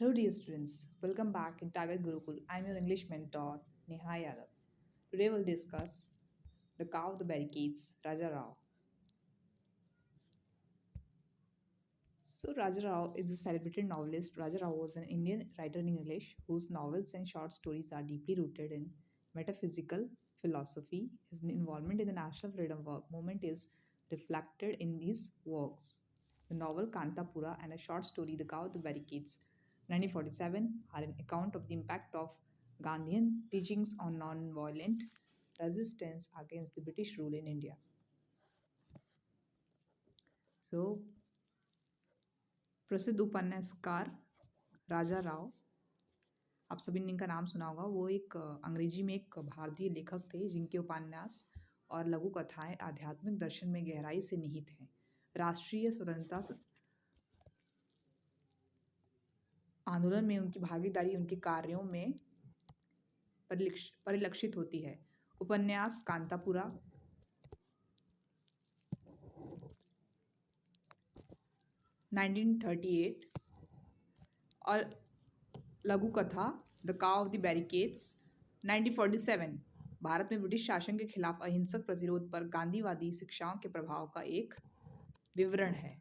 Hello, dear students. Welcome back in Tiger Gurukul. I'm your English mentor, Neha Yadav. Today we'll discuss The Cow of the Barricades, Raja Rao. So, Raja Rao is a celebrated novelist. Raja Rao was an Indian writer in English whose novels and short stories are deeply rooted in metaphysical philosophy. His involvement in the national freedom movement is reflected in these works. The novel Kantapura and a short story The Cow of the Barricades, 1947, are an account of the impact of Gandhian teachings on non-violent resistance against the British rule in India. So, प्रसिद्ध उपन्यासकार राजा राव, आप सभी ने इनका नाम सुना होगा। वो एक अंग्रेजी में एक भारतीय लेखक थे जिनके उपन्यास और लघु कथाएं आध्यात्मिक दर्शन में गहराई से निहित हैं। राष्ट्रीय स्वतंत्रता आंदोलन में उनकी भागीदारी उनके कार्यों में परिलक्षित होती है। उपन्यास कांतापुरा 1938 और लघु कथा द काव ऑफ द बैरिकेड्स 1947 भारत में ब्रिटिश शासन के खिलाफ अहिंसक प्रतिरोध पर गांधीवादी शिक्षाओं के प्रभाव का एक विवरण है।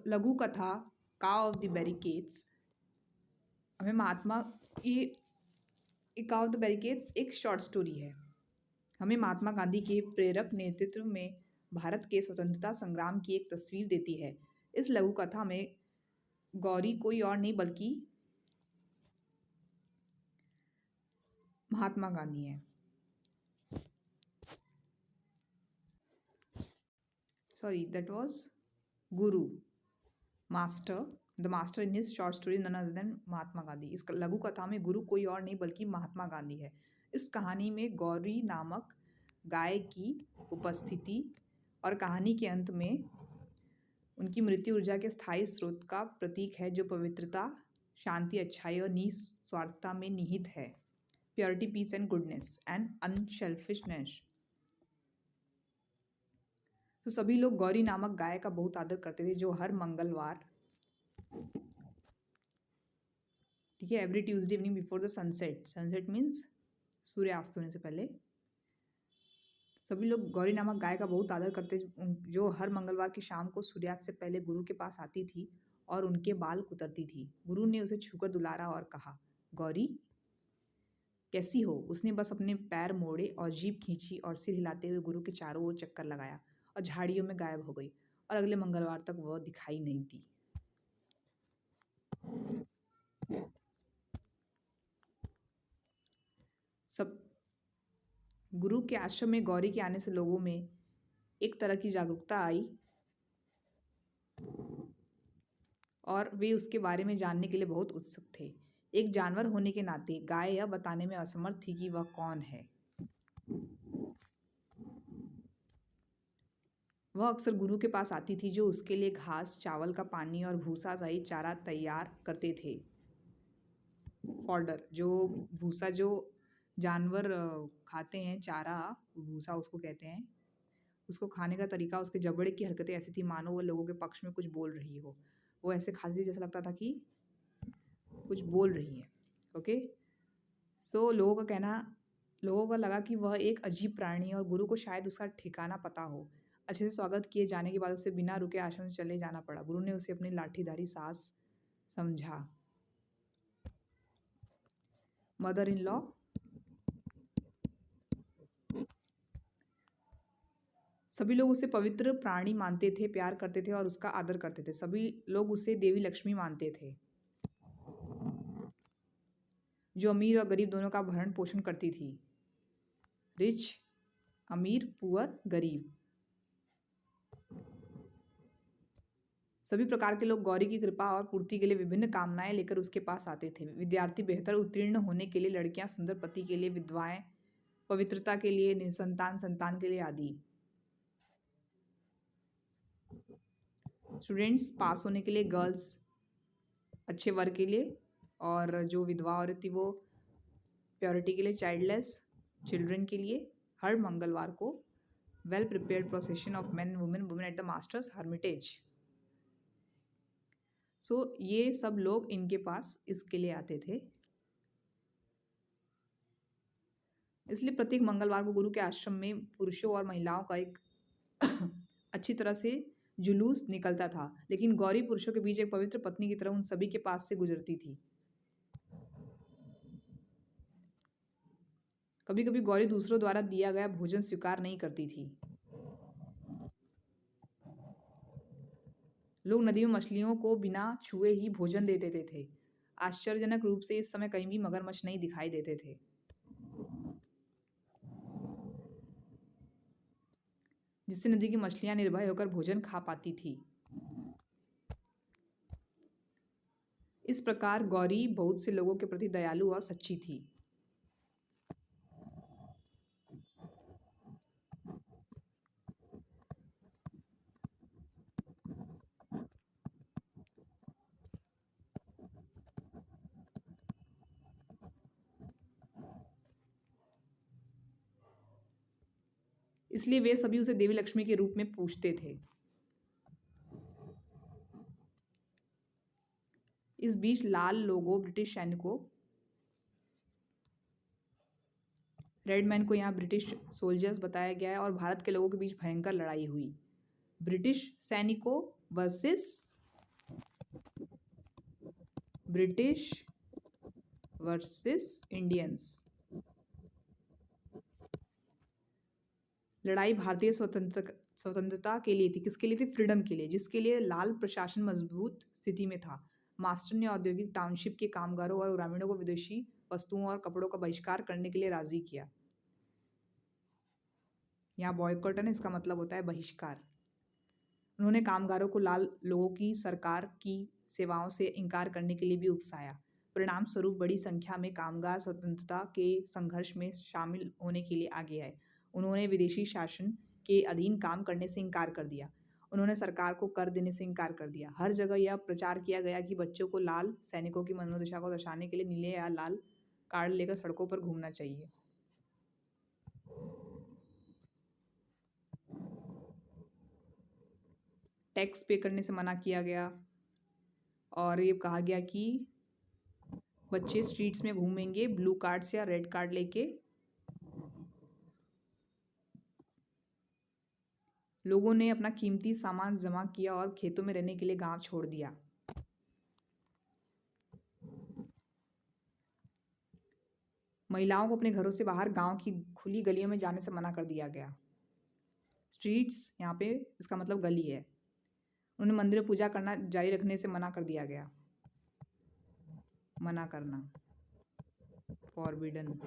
लघु कथा काव ऑफ द बैरिकेड्स हमें महात्मा की काव ऑफ द बैरिकेड्स एक शॉर्ट स्टोरी है। हमें महात्मा गांधी के प्रेरक नेतृत्व में भारत के स्वतंत्रता संग्राम की एक तस्वीर देती है। इस लघु कथा में गौरी कोई और नहीं बल्कि महात्मा गांधी हैं। Sorry, that was guru, master, the master in his short story none other than Mahatma Gandhi. इस लघु कथा में गुरु कोई और नहीं बल्कि महात्मा गांधी है। इस कहानी में गौरी नामक गाय की उपस्थिति और कहानी के अंत में उनकी मृत्यु ऊर्जा के स्थायी स्रोत का प्रतीक है, जो पवित्रता, शांति, अच्छाई और निस्वार्थता में निहित है। Purity, peace and goodness and unselfishness. तो सभी लोग गौरी नामक गाय का बहुत आदर करते थे, जो हर मंगलवार, ठीक है, every Tuesday evening before the sunset, sunset means सूर्यास्त होने से पहले, सभी लोग गौरी नामक गाय का बहुत आदर करते, जो हर मंगलवार की शाम को सूर्यास्त से पहले गुरु के पास आती थी और उनके बाल कुतरती थी। गुरु ने उसे छूकर दुलारा और कहा, गौरी कैसी हो? उसने बस अपने पैर मोड़े और जीभ खींची और सिर हिलाते हुए गुरु के चारों ओर चक्कर लगाया और झाड़ियों में गायब हो गई और अगले मंगलवार तक वह दिखाई नहीं दी। सब गुरु के आश्रम में गौरी के आने से लोगों में एक तरह की जागरूकता आई और वे उसके बारे में जानने के लिए बहुत उत्सुक थे। एक जानवर होने के नाते गाय यह बताने में असमर्थ थी कि वह कौन है। वह अक्सर गुरु के पास आती थी, जो उसके लिए घास, चावल का पानी और भूसा सहित चारा तैयार करते थे। फॉडर, जो भूसा जो जानवर खाते हैं, चारा, भूसा उसको कहते हैं। उसको खाने का तरीका, उसके जबड़े की हरकतें ऐसी थी मानो वो लोगों के पक्ष में कुछ बोल रही हो। वो ऐसे खाती थी जैसा लगता था कि कुछ बोल रही है। ओके, सो लोगों का लगा कि वह एक अजीब प्राणी है और गुरु को शायद उसका ठिकाना पता हो। अच्छे से स्वागत किए जाने के बाद उसे बिना रुके आश्रम से चले जाना पड़ा। गुरु ने उसे अपनी लाठीधारी सास समझा। मदर इन लॉ, सभी लोग उसे पवित्र प्राणी मानते थे, प्यार करते थे और उसका आदर करते थे। सभी लोग उसे देवी लक्ष्मी मानते थे, जो अमीर और गरीब दोनों का भरण पोषण करती थी। रिच, अमीर, पुअर, गरीब, सभी प्रकार के लोग गौरी की कृपा और पूर्ति के लिए विभिन्न कामनाएं लेकर उसके पास आते थे। विद्यार्थी बेहतर उत्तीर्ण होने के लिए, लड़कियां सुंदर पति के लिए, विधवाएं पवित्रता के लिए, निसंतान संतान के लिए आदि। स्टूडेंट्स पास होने के लिए, गर्ल्स अच्छे वर्ग के लिए, और जो विधवा औरत थी वो प्योरिटी के लिए, चाइल्डलेस चिल्ड्रन के लिए हर मंगलवार को well prepared procession of men and women at the master's hermitage. So ये सब लोग इनके पास इसके लिए आते थे। इसलिए प्रत्येक मंगलवार को गुरु के आश्रम में पुरुषों और महिलाओं का एक अच्छी तरह से जुलूस निकलता था, लेकिन गौरी पुरुषों के बीच एक पवित्र पत्नी की तरह उन सभी के पास से गुजरती थी। कभी कभी गौरी दूसरों द्वारा दिया गया भोजन स्वीकार नहीं करती थी। लोग नदी में मछलियों को बिना छुए ही भोजन दे देते थे। आश्चर्यजनक रूप से इस समय कहीं भी मगरमच्छ नहीं दिखाई देते थे। जिससे नदी की मछलियां निर्भय होकर भोजन खा पाती थी। इस प्रकार गौरी बहुत से लोगों के प्रति दयालु और सच्ची थी। इसलिए वे सभी उसे देवी लक्ष्मी के रूप में पूजते थे। इस बीच लाल लोगों ब्रिटिश सैनिकों, रेडमैन को यहाँ ब्रिटिश सोल्जर्स बताया गया है, और भारत के लोगों के बीच भयंकर लड़ाई हुई। ब्रिटिश सैनिकों वर्सेस ब्रिटिश वर्सेस इंडियंस। लड़ाई भारतीय स्वतंत्रता के लिए थी। किसके लिए थी? फ्रीडम के लिए, जिसके लिए लाल प्रशासन मजबूत स्थिति में था। मास्टर ने औद्योगिक टाउनशिप के कामगारों और ग्रामीणों को विदेशी वस्तुओं और कपड़ों का बहिष्कार करने के लिए राजी किया। यहाँ बॉयकॉट है ना, इसका मतलब होता है बहिष्कार। उन्होंने कामगारों को लाल लोगों की सरकार की सेवाओं से इनकार करने के लिए भी उकसाया। परिणाम स्वरूप बड़ी संख्या में कामगार स्वतंत्रता के संघर्ष में शामिल होने के लिए आगे आए। उन्होंने विदेशी शासन के अधीन काम करने से इनकार कर दिया। उन्होंने सरकार को कर देने से इनकार कर दिया। हर जगह यह प्रचार किया गया कि बच्चों को लाल सैनिकों की मनोदशा को दर्शाने के लिए नीले या लाल कार्ड लेकर सड़कों पर घूमना चाहिए। टैक्स पे करने से मना किया गया, और ये कहा गया कि बच्चे स्ट्रीट्स में घूमेंगे ब्लू कार्ड से या रेड कार्ड लेके। लोगों ने अपना कीमती सामान जमा किया और खेतों में रहने के लिए गांव छोड़ दिया। महिलाओं को अपने घरों से बाहर गांव की खुली गलियों में जाने से मना कर दिया गया। स्ट्रीट्स यहाँ पे इसका मतलब गली है। उन्हें मंदिर में पूजा करना जारी रखने से मना कर दिया गया। मना करना, फॉरबिडन।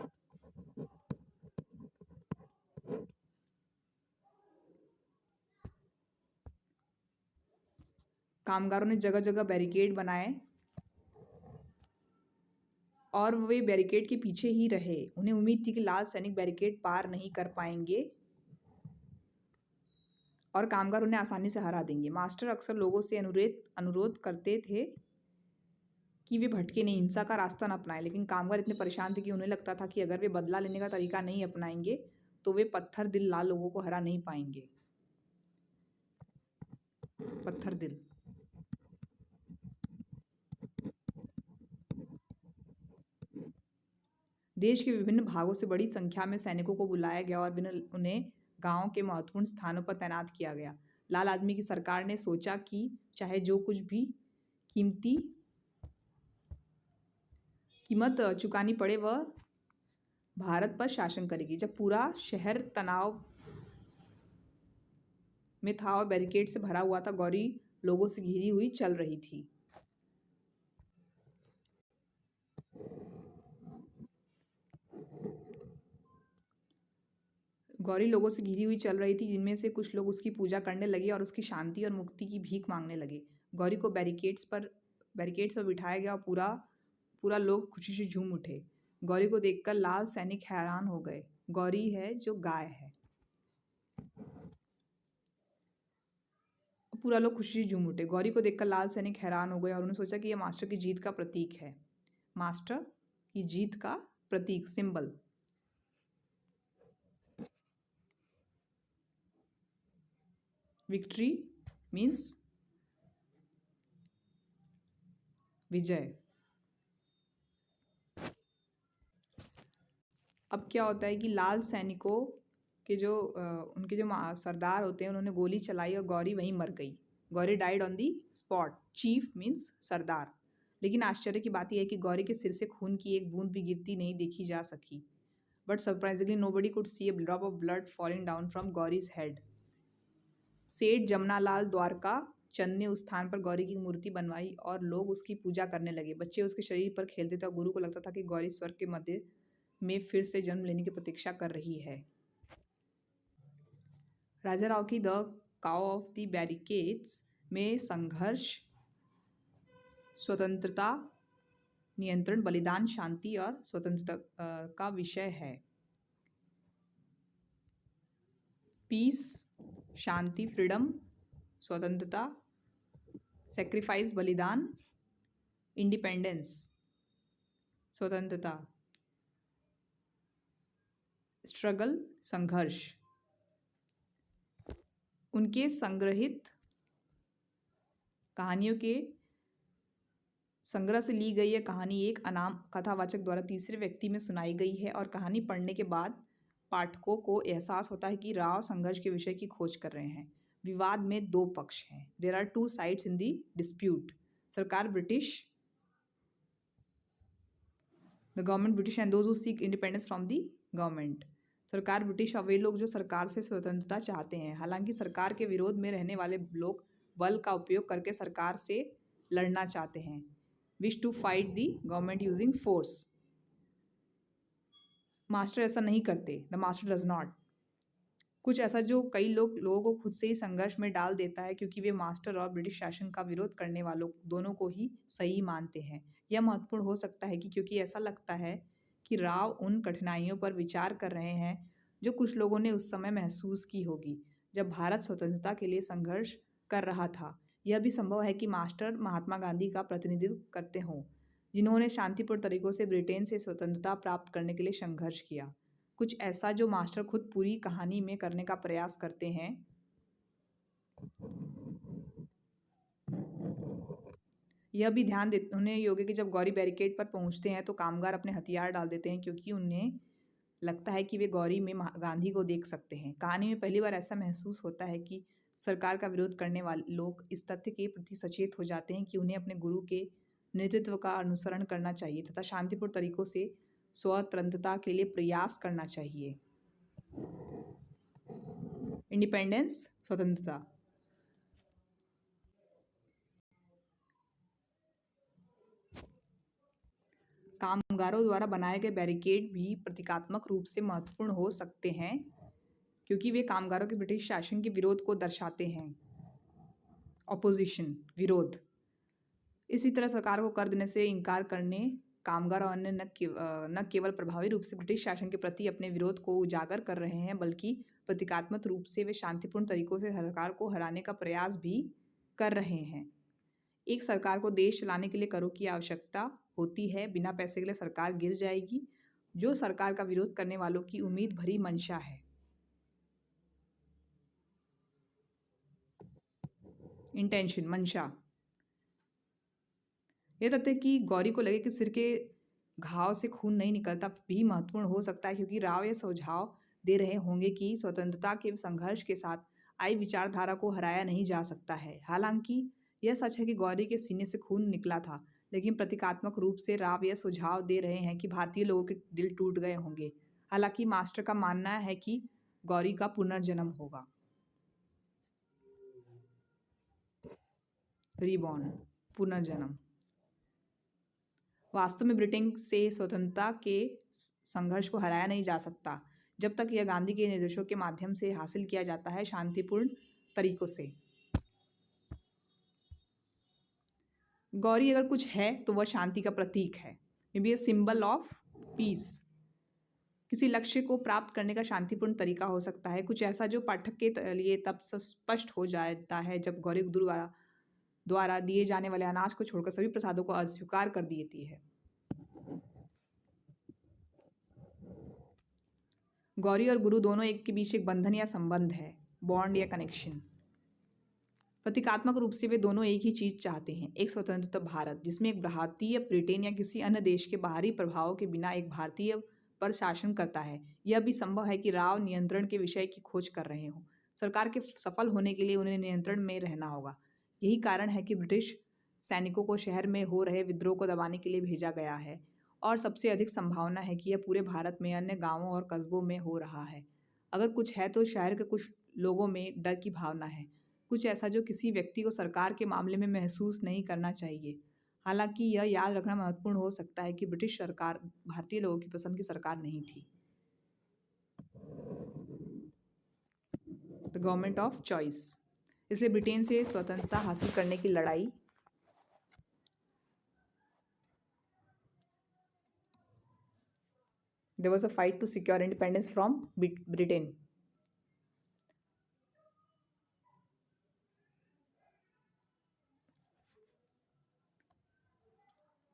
कामगारों ने जगह जगह बैरिकेड बनाए और वे बैरिकेड के पीछे ही रहे। उन्हें उम्मीद थी कि लाल सैनिक बैरिकेड पार नहीं कर पाएंगे और कामगार उन्हें आसानी से हरा देंगे। मास्टर अक्सर लोगों से अनुरोध करते थे कि वे भटके नहीं, हिंसा का रास्ता न अपनाएं, लेकिन कामगार इतने परेशान थे कि उन्हें लगता था कि अगर वे बदला लेने का तरीका नहीं अपनाएंगे तो वे पत्थर दिल लाल लोगों को हरा नहीं पाएंगे। पत्थर दिल। देश के विभिन्न भागों से बड़ी संख्या में सैनिकों को बुलाया गया और उन्हें गांव के महत्वपूर्ण स्थानों पर तैनात किया गया। लाल आदमी की सरकार ने सोचा कि चाहे जो कुछ भी कीमत चुकानी पड़े, वह भारत पर शासन करेगी। जब पूरा शहर तनाव में था और बैरिकेड से भरा हुआ था, गौरी लोगों से घिरी हुई चल रही थी। गौरी लोगों से घिरी हुई चल रही थी, जिनमें से कुछ लोग उसकी पूजा करने लगे और उसकी शांति और मुक्ति की भीख मांगने लगे। गौरी को बैरिकेड्स पर बिठाया गया और पूरा लोग खुशी से झूम उठे। गौरी को देखकर लाल सैनिक हैरान हो गए। गौरी है जो गाय है। पूरा लोग खुशी से झूम उठे। गौरी को देखकर लाल सैनिक हैरान हो गए और उन्होंने सोचा कि यह मास्टर की जीत का प्रतीक है। मास्टर की जीत का प्रतीक, सिंबल। विक्ट्री मीन्स विजय। अब क्या होता है कि लाल सैनिकों के जो उनके जो सरदार होते हैं उन्होंने गोली चलाई और गौरी वहीं मर गई। Gauri died on the spot. Chief means सरदार। लेकिन आश्चर्य की बात यह है कि गौरी के सिर से खून की एक बूंद भी गिरती नहीं देखी जा सकी। But surprisingly nobody could see a drop of blood falling down from गौरीज head. सेठ जमनालाल द्वारका चंद ने उस स्थान पर गौरी की मूर्ति बनवाई और लोग उसकी पूजा करने लगे। बच्चे उसके शरीर पर खेलते थे और गुरु को लगता था कि गौरी स्वर्ग के मध्य में फिर से जन्म लेने की प्रतीक्षा कर रही है। राजा राव की the cow of the barricades में संघर्ष, स्वतंत्रता, नियंत्रण, बलिदान, शांति और स्वतंत्रता का विषय है। पीस शांति, फ्रीडम स्वतंत्रता, सेक्रीफाइस बलिदान, इंडिपेंडेंस स्वतंत्रता, स्ट्रगल संघर्ष। उनके संग्रहित कहानियों के संग्रह से ली गई यह कहानी एक अनाम कथावाचक द्वारा तीसरे व्यक्ति में सुनाई गई है और कहानी पढ़ने के बाद पाठकों को एहसास होता है कि राव संघर्ष के विषय की खोज कर रहे हैं। विवाद में दो पक्ष हैं। There are two sides in the dispute. सरकार British, the government British and those who seek independence from the government. सरकार ब्रिटिश और वे लोग जो सरकार से स्वतंत्रता चाहते हैं। हालांकि सरकार के विरोध में रहने वाले लोग बल का उपयोग करके सरकार से लड़ना चाहते हैं। Wish to fight the government using force. Master ऐसा नहीं करते। The master does not. कुछ ऐसा जो कई लोगों को खुद से ही संघर्ष में डाल देता है क्योंकि वे मास्टर और ब्रिटिश शासन का विरोध करने वालों दोनों को ही सही मानते हैं। यह महत्वपूर्ण हो सकता है कि क्योंकि ऐसा लगता है कि राव उन कठिनाइयों पर विचार कर रहे हैं जो कुछ लोगों ने उस समय महसूस की होगी जब भारत स्वतंत्रता के लिए संघर्ष कर रहा था। यह भी संभव है कि मास्टर महात्मा गांधी का प्रतिनिधित्व करते हों जिन्होंने शांतिपूर्ण तरीकों से ब्रिटेन से स्वतंत्रता प्राप्त करने के लिए संघर्ष किया। कुछ ऐसा जो मास्टर खुद पूरी कहानी में करने का प्रयास करते हैं। यह भी ध्यान उन्हें योग्य कि जब गौरी बैरिकेड पर पहुंचते हैं तो कामगार अपने हथियार डाल देते हैं क्योंकि उन्हें लगता है कि वे गौरी में गांधी को देख सकते हैं। कहानी में पहली बार ऐसा महसूस होता है कि सरकार का विरोध करने वाले लोग इस तथ्य के प्रति सचेत हो जाते हैं कि उन्हें अपने गुरु के नेतृत्व का अनुसरण करना चाहिए तथा शांतिपूर्ण तरीकों से स्वतंत्रता के लिए प्रयास करना चाहिए। इंडिपेंडेंस स्वतंत्रता। कामगारों द्वारा बनाए गए बैरिकेड भी प्रतीकात्मक रूप से महत्वपूर्ण हो सकते हैं क्योंकि वे कामगारों के ब्रिटिश शासन के विरोध को दर्शाते हैं। ऑपोजिशन विरोध। इसी तरह सरकार को कर देने से इनकार करने कामगार और अन्य न केवल प्रभावी रूप से ब्रिटिश शासन के प्रति अपने विरोध को उजागर कर रहे हैं बल्कि प्रतीकात्मक रूप से वे शांतिपूर्ण तरीकों से सरकार को हराने का प्रयास भी कर रहे हैं। एक सरकार को देश चलाने के लिए करों की आवश्यकता होती है। बिना पैसे के लिए सरकार गिर जाएगी, जो सरकार का विरोध करने वालों की उम्मीद भरी मंशा है। इंटेंशन मंशा। यह तथ्य कि गौरी को लगे कि सिर के घाव से खून नहीं निकलता भी महत्वपूर्ण हो सकता है क्योंकि राव यह सुझाव दे रहे होंगे कि स्वतंत्रता के संघर्ष के साथ आई विचारधारा को हराया नहीं जा सकता है। हालांकि यह सच है कि गौरी के सीने से खून निकला था, लेकिन प्रतीकात्मक रूप से राव यह सुझाव दे रहे हैं कि भारतीय लोगों के दिल टूट गए होंगे। हालांकि मास्टर का मानना है कि गौरी का पुनर्जन्म होगा। रीबॉर्न पुनर्जन्म। वास्तव में ब्रिटेन से स्वतंत्रता के संघर्ष को हराया नहीं जा सकता जब तक यह गांधी के निर्देशों के माध्यम से हासिल किया जाता है शांतिपूर्ण तरीकों से। गौरी अगर कुछ है तो वह शांति का प्रतीक है। May be a symbol of peace. किसी लक्ष्य को प्राप्त करने का शांतिपूर्ण तरीका हो सकता है। कुछ ऐसा जो पाठक के लिए तब स्पष्ट हो जाता है जब गौरी गुरु द्वारा दिए जाने वाले अनाज को छोड़कर सभी प्रसादों को अस्वीकार कर देती है। गौरी और गुरु दोनों एक के बीच एक बंधन या संबंध है, बॉन्ड या कनेक्शन। प्रतीकात्मक रूप से वे दोनों एक ही चीज चाहते हैं, एक स्वतंत्र भारत जिसमें एक भारतीय ब्रिटेन या किसी अन्य देश के बाहरी प्रभाव के बिना एक भारतीय पर शासन करता है। यह भी संभव है कि राव नियंत्रण के विषय की खोज कर रहे हों। सरकार के सफल होने के लिए उन्हें नियंत्रण में रहना होगा। यही कारण है कि ब्रिटिश सैनिकों को शहर में हो रहे विद्रोह को दबाने के लिए भेजा गया है, और सबसे अधिक संभावना है कि यह पूरे भारत में अन्य गांवों और कस्बों में हो रहा है। अगर कुछ है तो शहर के कुछ लोगों में डर की भावना है, कुछ ऐसा जो किसी व्यक्ति को सरकार के मामले में महसूस नहीं करना चाहिए। हालांकि यह याद रखना महत्वपूर्ण हो सकता है कि ब्रिटिश सरकार भारतीय लोगों की पसंद की सरकार नहीं थी। द गवर्नमेंट ऑफ चॉइस, इसलिए ब्रिटेन से स्वतंत्रता हासिल करने की लड़ाई there was a fight to secure independence from Britain.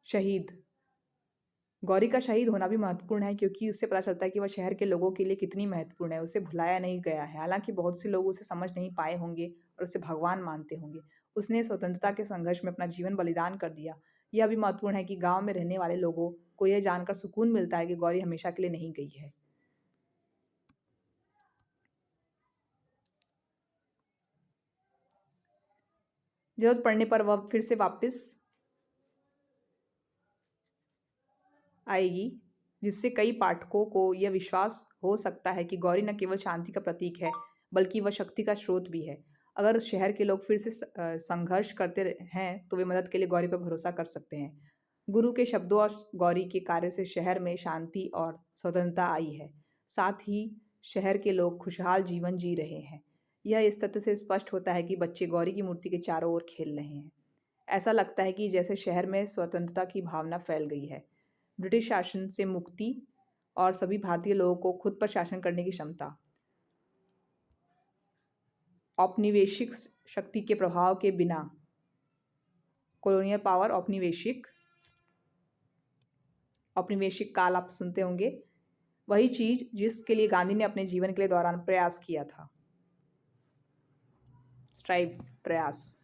शहीद, गौरी का शहीद होना भी महत्वपूर्ण है क्योंकि उससे पता चलता है कि वह शहर के लोगों के लिए कितनी महत्वपूर्ण है। उसे भुलाया नहीं गया है, हालांकि बहुत से लोग उसे समझ नहीं पाए होंगे और उसे भगवान मानते होंगे। उसने स्वतंत्रता के संघर्ष में अपना जीवन बलिदान कर दिया। यह भी महत्वपूर्ण है कि गांव में रहने वाले लोगों को यह जानकर सुकून मिलता है कि गौरी हमेशा के लिए नहीं गई है। जरूरत पड़ने पर वह फिर से वापस आएगी, जिससे कई पाठकों को यह विश्वास हो सकता है कि गौरी न केवल शांति का प्रतीक है बल्कि वह शक्ति का स्रोत भी है। अगर शहर के लोग फिर से संघर्ष करते हैं तो वे मदद के लिए गौरी पर भरोसा कर सकते हैं। गुरु के शब्दों और गौरी के कार्य से शहर में शांति और स्वतंत्रता आई है। साथ ही शहर के लोग खुशहाल जीवन जी रहे हैं। यह इस तथ्य से स्पष्ट होता है कि बच्चे गौरी की मूर्ति के चारों ओर खेल रहे हैं। ऐसा लगता है कि जैसे शहर में स्वतंत्रता की भावना फैल गई है। ब्रिटिश शासन से मुक्ति और सभी भारतीय लोगों को खुद पर शासन करने की क्षमता। औपनिवेशिक शक्ति के प्रभाव के बिना, कॉलोनियल पावर, औपनिवेशिक काल आप सुनते होंगे, वही चीज जिसके लिए गांधी ने अपने जीवन के लिए दौरान प्रयास किया था, स्ट्राइव, प्रयास।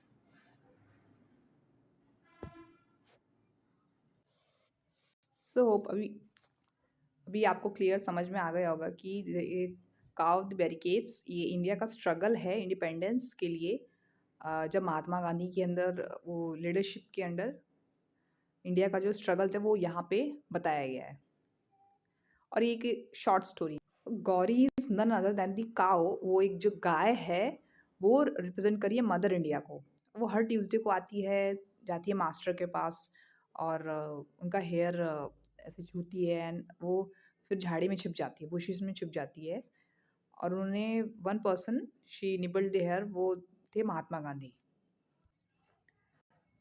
होप अभी आपको क्लियर समझ में आ गया होगा कि ये काव द बैरिकेड्स ये इंडिया का स्ट्रगल है इंडिपेंडेंस के लिए। जब महात्मा गांधी के अंदर वो लीडरशिप के अंडर इंडिया का जो स्ट्रगल था वो यहाँ पे बताया गया है। और ये एक short story. Gauri is none other than the cow, वो एक जो गाय है वो रिप्रेजेंट करिए मदर इंडिया को। वो हर ट्यूसडे को आती है, जाती है मास्टर के पास, और उनका हेयर ऐसे छूती है एंड वो फिर झाड़ी में छिप जाती है, बुशेस में छिप जाती है। और उन्होंने one person she nibbled the hair, वो थे महात्मा गांधी।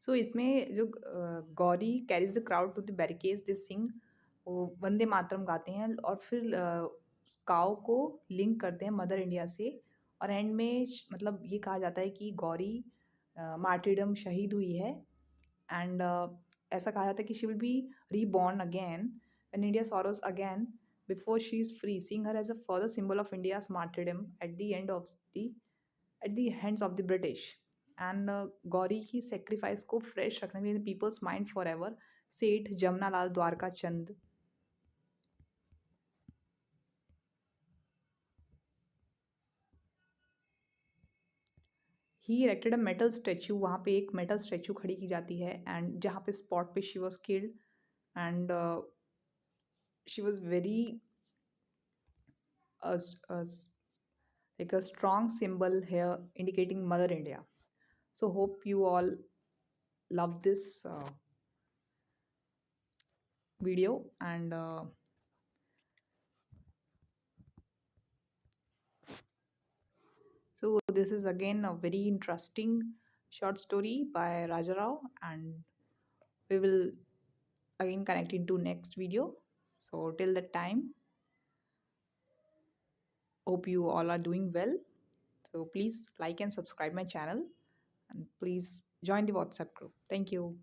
सो इसमें जो Gauri carries the crowd to the barricades, they sing, वो वंदे मातरम गाते हैं और फिर काव को लिंक करते हैं मदर इंडिया से। और एंड में मतलब ये कहा जाता है कि गौरी मार्टिडम शहीद हुई है एंड ऐसा कहा जाता है कि she will be reborn again when India sorrows again before she is free, seeing her as a further symbol of India's martyrdom at the hands of the British. And Gauri की सेक्रीफाइस को fresh रखने के लिए people's mind for ever, सेठ जमनालाल द्वारका चंद। ही erected a metal statue, वहाँ पे एक metal statue खड़ी की जाती है एंड जहाँ पे स्पॉट पे she was killed and she was very like a strong symbol here indicating Mother India. So hope you all love this video and so this is again a very interesting short story by Raja Rao, and we will again connect into next video. So till that time, hope you all are doing well. So please like and subscribe my channel and please join the WhatsApp group. Thank you.